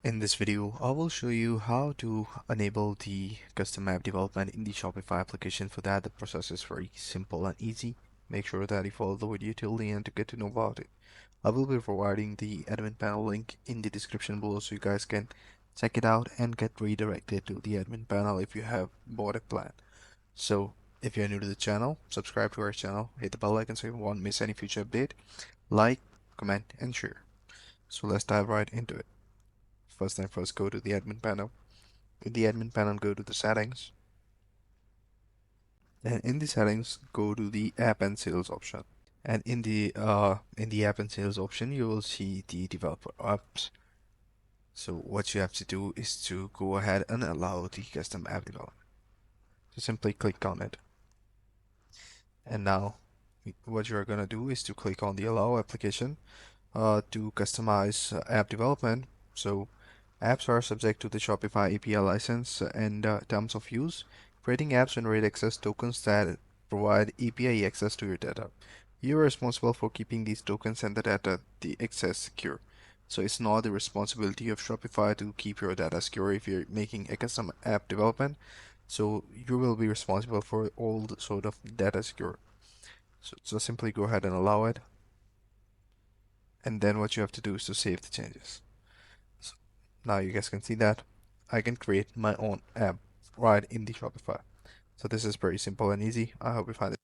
In this video, I will show you how to enable the custom app development in the Shopify application. For that, the process is very simple and easy. Make sure that you follow the video till the end to get to know about it. I will be providing the admin panel link in the description below so you guys can check it out and get redirected to the admin panel if you have bought a plan. So, if you're new to the channel, subscribe to our channel, hit the bell icon so you won't miss any future update, like, comment, and share. So let's dive right into it. First thing first, go to the admin panel. In the admin panel, go to the settings, and in the settings, go to the app and sales option. And in the app and sales option, you will see the developer apps. So what you have to do is to go ahead and allow the custom app development. So simply click on it. And now what you're gonna do is to click on the allow application to customize app development. So apps are subject to the Shopify API license and terms of use. Creating apps generate access tokens that provide API access to your data. You are responsible for keeping these tokens and the data, the access secure. So it's not the responsibility of Shopify to keep your data secure if you're making a custom app development. So you will be responsible for all the sort of data secure. So simply go ahead and allow it. And then what you have to do is to save the changes. So now you guys can see that I can create my own app right in the Shopify. So this is very simple and easy. I hope you find it